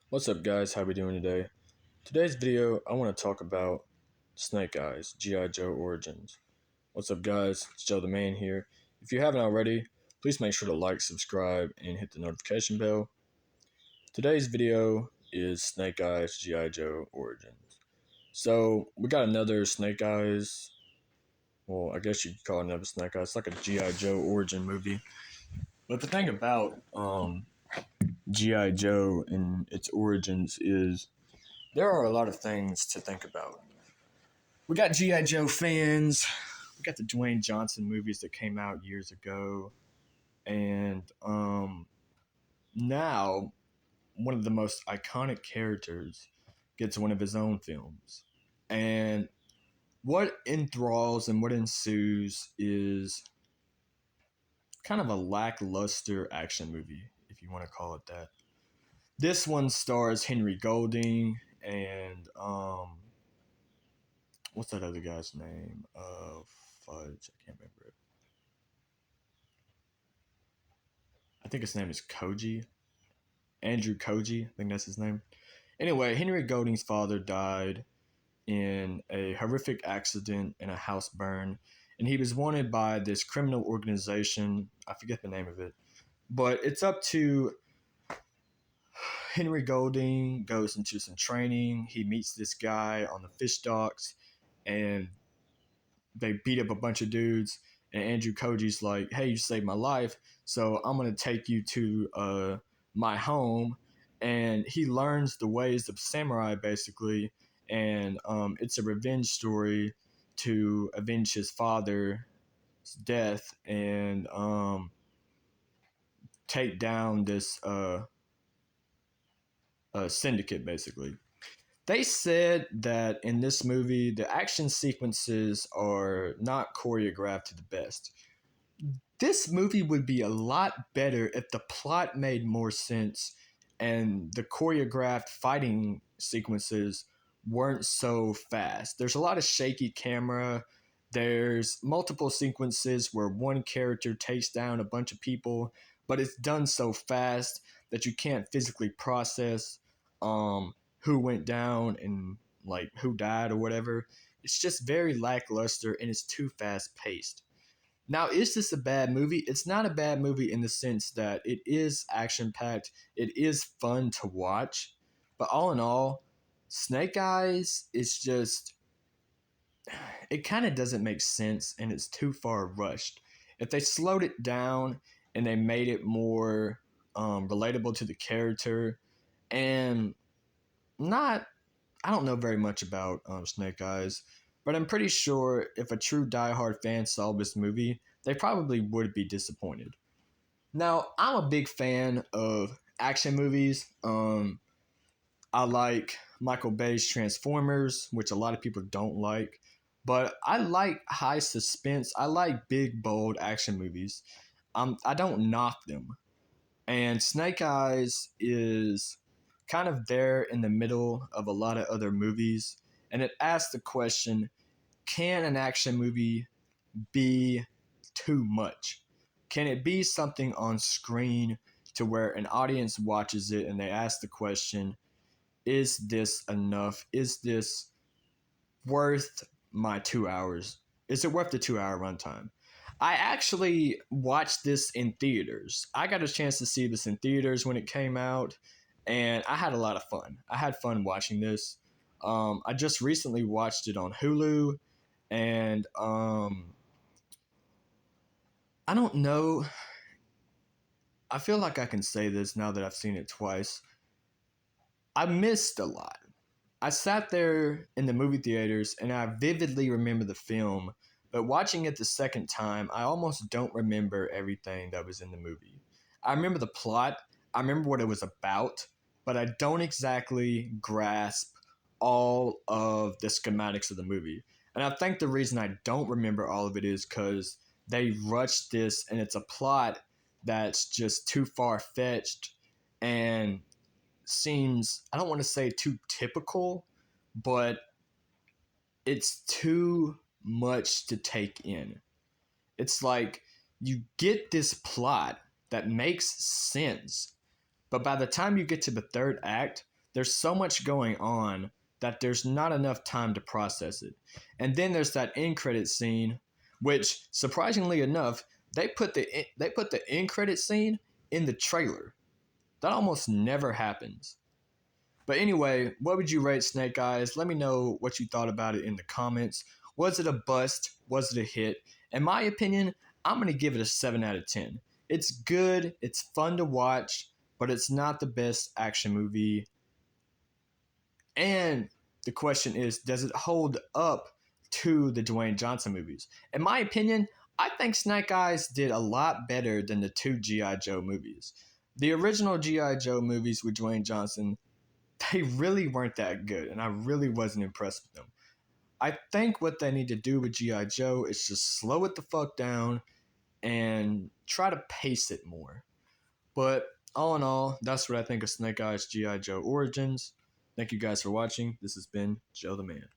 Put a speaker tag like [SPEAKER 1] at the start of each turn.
[SPEAKER 1] What's up, guys? How we doing today? Today's video, I want to talk about Snake Eyes, G.I. Joe Origins. What's up, guys? It's Joe the Man here. If you haven't already, please make sure to like, subscribe, and hit the notification bell. Today's video is Snake Eyes, G.I. Joe Origins. So, we got another Snake Eyes. Well, I guess you could call it another Snake Eyes. It's like a G.I. Joe origin movie. But the thing about G.I. Joe and its origins is there are a lot of things to think about. We got G.I. Joe fans. We got the Dwayne Johnson movies that came out years ago. And now, one of the most iconic characters gets one of his own films. And what enthralls and what ensues is kind of a lackluster action movie, if you want to call it that. This one stars Henry Golding and what's that other guy's name? Fudge, I can't remember it. I think his name is Koji. Andrew Koji, I think that's his name. Anyway, Henry Golding's father died in a horrific accident in a house burn, and he was wanted by this criminal organization. I forget the name of it, but it's up to Henry Golding goes into some training. He meets this guy on the fish docks, and they beat up a bunch of dudes. And Andrew Koji's like, "Hey, you saved my life, so I'm gonna take you to my home." And he learns the ways of samurai, basically, and it's a revenge story to avenge his father's death and take down this syndicate, basically. They said that in this movie, the action sequences are not choreographed to the best. This movie would be a lot better if the plot made more sense and the choreographed fighting sequences weren't so fast. There's a lot of shaky camera. There's multiple sequences where one character takes down a bunch of people, but it's done so fast that you can't physically process who went down and like who died or whatever. It's just very lackluster and it's too fast paced. Now, is this a bad movie? It's not a bad movie in the sense that it is action packed, it is fun to watch, but all in all, Snake Eyes is just, it kind of doesn't make sense and it's too far rushed. If they slowed it down and they made it more relatable to the character and not, I don't know very much about Snake Eyes, but I'm pretty sure if a true diehard fan saw this movie, they probably would be disappointed. Now, I'm a big fan of action movies. I like Michael Bay's Transformers, which a lot of people don't like, but I like high suspense. I like big, bold action movies. I don't knock them. And Snake Eyes is kind of there in the middle of a lot of other movies. And it asks the question, can an action movie be too much? Can it be something on screen to where an audience watches it and they ask the question, is this enough? Is this worth my 2 hours? Is it worth the 2 hour runtime? I actually watched this in theaters. I got a chance to see this in theaters when it came out, and I had a lot of fun. I had fun watching this. I just recently watched it on Hulu, and I don't know. I feel like I can say this now that I've seen it twice. I missed a lot. I sat there in the movie theaters and I vividly remember the film, but watching it the second time, I almost don't remember everything that was in the movie. I remember the plot, I remember what it was about, but I don't exactly grasp all of the schematics of the movie. And I think the reason I don't remember all of it is because they rushed this and it's a plot that's just too far fetched and seems, I don't want to say too typical, but it's too much to take in. It's like you get this plot that makes sense, but by the time you get to the third act, there's so much going on that there's not enough time to process it. And then there's that end credit scene, which surprisingly enough, they put the end credit scene in the trailer. That almost never happens. But anyway, what would you rate Snake Eyes? Let me know what you thought about it in the comments. Was it a bust? Was it a hit? In my opinion, I'm going to give it a 7 out of 10. It's good, it's fun to watch, but it's not the best action movie. And the question is, does it hold up to the Dwayne Johnson movies? In my opinion, I think Snake Eyes did a lot better than the two G.I. Joe movies. The original G.I. Joe movies with Dwayne Johnson, they really weren't that good, and I really wasn't impressed with them. I think what they need to do with G.I. Joe is just slow it the fuck down and try to pace it more. But all in all, that's what I think of Snake Eyes G.I. Joe Origins. Thank you guys for watching. This has been Joe the Man.